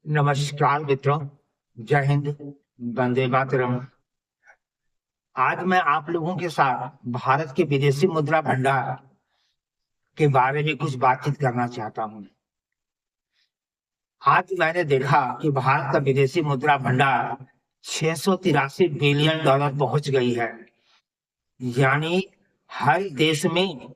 नमस्कार मित्रों। जय हिंद। वंदे मातरम। आज मैं आप लोगों के साथ भारत के विदेशी मुद्रा भंडार के बारे में कुछ बातचीत करना चाहता हूं। आज मैंने देखा कि भारत का विदेशी मुद्रा भंडार 683 बिलियन डॉलर पहुंच गई है। यानी हर देश में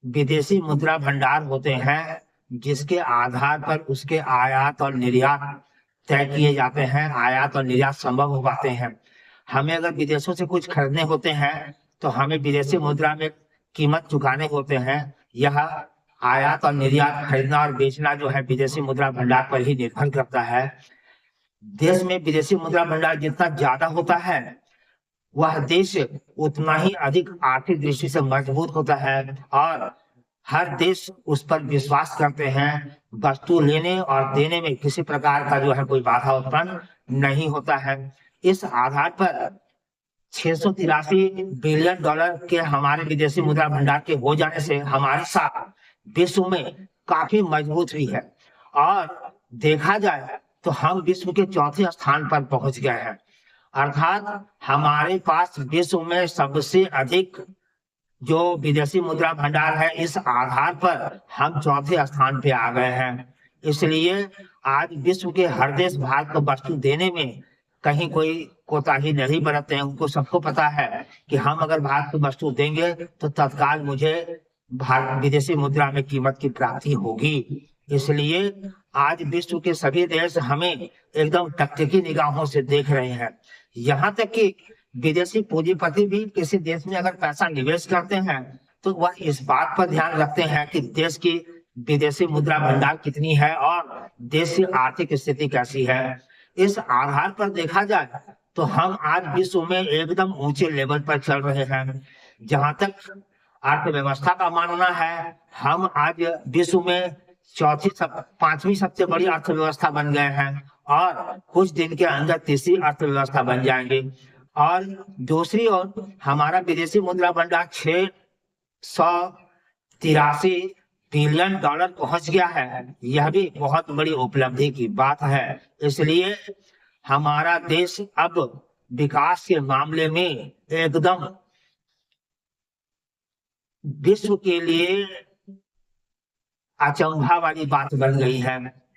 विदेशी मुद्रा भंडार होते हैं, जिसके आधार पर उसके आयात और निर्यात तय किए जाते हैं, आयात और निर्यात संभव हो पाते हैं। हमें अगर विदेशों से कुछ खरीदने होते हैं तो हमें विदेशी मुद्रा में कीमत चुकाने होते हैं। यह आयात और निर्यात, खरीदना और बेचना जो है विदेशी मुद्रा भंडार पर ही निर्भर करता है। देश में विदेशी मुद्रा भंडार जितना ज्यादा होता है, वह देश उतना ही अधिक आर्थिक दृष्टि से मजबूत होता है और हर देश उस पर विश्वास करते हैं। वस्तु लेने और देने में किसी प्रकार का जो है कोई बाधा उत्पन्न नहीं होता है। इस आधार पर 683 बिलियन डॉलर के हमारे विदेशी मुद्रा भंडार के हो जाने से हमारी साख विश्व में काफी मजबूत हुई है और देखा जाए तो हम विश्व के चौथे स्थान पर पहुंच गए हैं। अर्थात हमारे पास विश्व में सबसे अधिक जो विदेशी मुद्रा भंडार है, इस आधार पर हम चौथे स्थान पे आ गए हैं। इसलिए आज विश्व के हर देश भारत को वस्तु देने में कहीं कोई कोताही नहीं बरतते हैं। उनको सबको पता है कि हम अगर भारत को वस्तु देंगे तो तत्काल मुझे भारत विदेशी मुद्रा में कीमत की प्राप्ति होगी। इसलिए आज विश्व के सभी देश हमें एकदम टकटकी निगाहों से देख रहे हैं। यहाँ तक कि विदेशी पूंजीपति भी किसी देश में अगर पैसा निवेश करते हैं तो वह इस बात पर ध्यान रखते हैं कि देश की विदेशी मुद्रा भंडार कितनी है और देश की आर्थिक स्थिति कैसी है। इस आधार पर देखा जाए तो हम आज विश्व में एकदम ऊंचे लेवल पर चल रहे हैं। जहां तक अर्थव्यवस्था का मानना है, हम आज विश्व में पांचवी सबसे बड़ी अर्थव्यवस्था बन गए हैं और कुछ दिन के अंदर तीसरी अर्थव्यवस्था बन जाएंगे। और दूसरी ओर हमारा विदेशी मुद्रा भंडार 683 बिलियन डॉलर पहुंच गया है। यह भी बहुत बड़ी उपलब्धि की बात है। इसलिए हमारा देश अब विकास के मामले में एकदम विश्व के लिए अचंभा वाली बात बन गई है।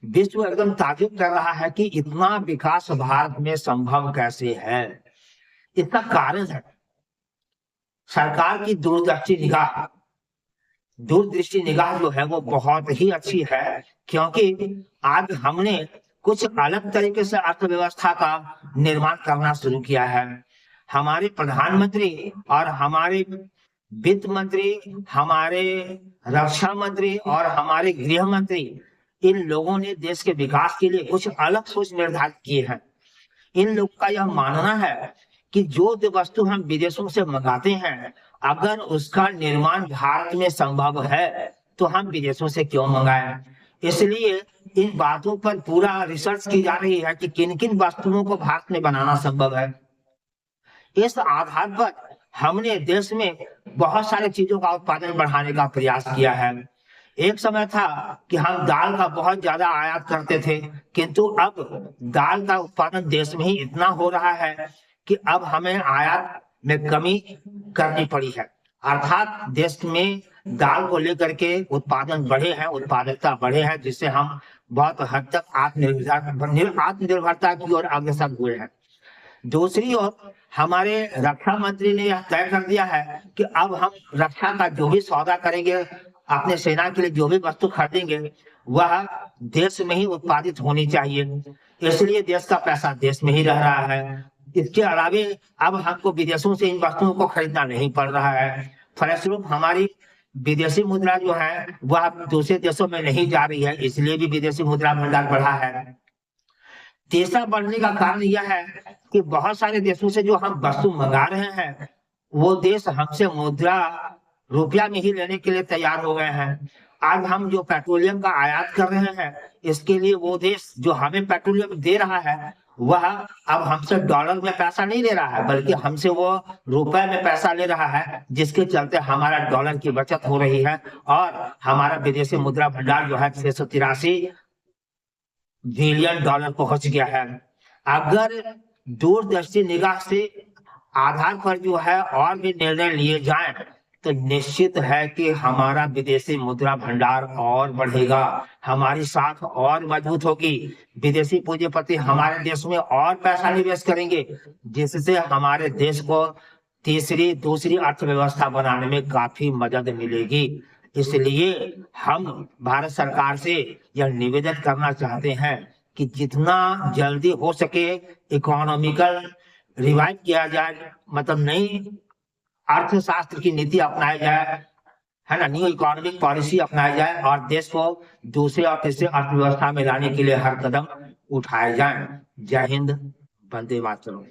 विश्व एकदम ताजुब कर रहा है कि इतना विकास भारत में संभव कैसे है। इसका कारण है सरकार की दूरदृष्टि निगाह जो है वो बहुत ही अच्छी है, क्योंकि आज हमने कुछ अलग तरीके से अर्थव्यवस्था का निर्माण करना शुरू किया है। हमारे प्रधानमंत्री और हमारे वित्त मंत्री, हमारे रक्षा मंत्री और हमारे गृह मंत्री, इन लोगों ने देश के विकास के लिए कुछ अलग सोच निर्धारित किए हैं। इन लोग का यह मानना है कि जो वस्तु हम विदेशों से मंगाते हैं, अगर उसका निर्माण भारत में संभव है तो हम विदेशों से क्यों मंगाएं। इसलिए इन बातों पर पूरा रिसर्च की जा रही है कि किन किन वस्तुओं को भारत में बनाना संभव है। इस आधार पर हमने देश में बहुत सारी चीजों का उत्पादन बढ़ाने का प्रयास किया है। एक समय था कि हम दाल का बहुत ज्यादा आयात करते थे, किंतु अब दाल का उत्पादन देश में ही इतना हो रहा है कि अब हमें आयात में कमी करनी पड़ी है। अर्थात देश में दाल को लेकर के उत्पादन बढ़े हैं, उत्पादकता बढ़े हैं, जिससे हम बहुत हद तक आत्मनिर्भरता की ओर अग्रसर हुए हैं। दूसरी ओर हमारे रक्षा मंत्री ने यह तय कर दिया है कि अब हम रक्षा का जो भी सौदा करेंगे, अपने सेना के लिए जो भी वस्तु खरीदेंगे, वह देश में ही उत्पादित होनी चाहिए। इसलिए देश का पैसा देश में ही रह रहा है। इसके अलावे अब हमको विदेशों से इन वस्तुओं को खरीदना नहीं पड़ रहा है। फलस्वरूप हमारी विदेशी मुद्रा जो है वह दूसरे देशों में नहीं जा रही है, इसलिए भी विदेशी मुद्रा भंडार बढ़ा है। तीसरा बढ़ने का कारण यह है कि बहुत सारे देशों से जो हम वस्तु मंगा रहे हैं, वो देश हमसे मुद्रा रुपया में ही लेने के लिए तैयार हो गए हैं। आज हम जो पेट्रोलियम का आयात कर रहे हैं, इसके लिए वो देश जो हमें पेट्रोलियम दे रहा है, वह अब हमसे डॉलर में पैसा नहीं ले रहा है, बल्कि हमसे वो रुपए में पैसा ले रहा है, जिसके चलते हमारा डॉलर की बचत हो रही है और हमारा विदेशी मुद्रा भंडार जो है 683 बिलियन डॉलर पहुंच गया है। अगर दूरदर्शी निगाह से आधार पर जो है और भी निर्णय लिए जाएं तो निश्चित है कि हमारा विदेशी मुद्रा भंडार और बढ़ेगा, हमारी साख और मजबूत होगी, विदेशी पूंजीपति हमारे देश में और पैसा निवेश करेंगे, जिससे हमारे देश को दूसरी अर्थव्यवस्था बनाने में काफी मदद मिलेगी। इसलिए हम भारत सरकार से यह निवेदन करना चाहते हैं कि जितना जल्दी हो सके इकोनॉमिकल रिवाइव किया जाए, मतलब नई अर्थशास्त्र की नीति अपनाई जाए, है ना, न्यू इकोनॉमिक पॉलिसी अपनाई जाए और देश को दूसरे और तीसरे अर्थव्यवस्था में लाने के लिए हर कदम उठाए जाएं। जय हिंद, वंदे मातरम।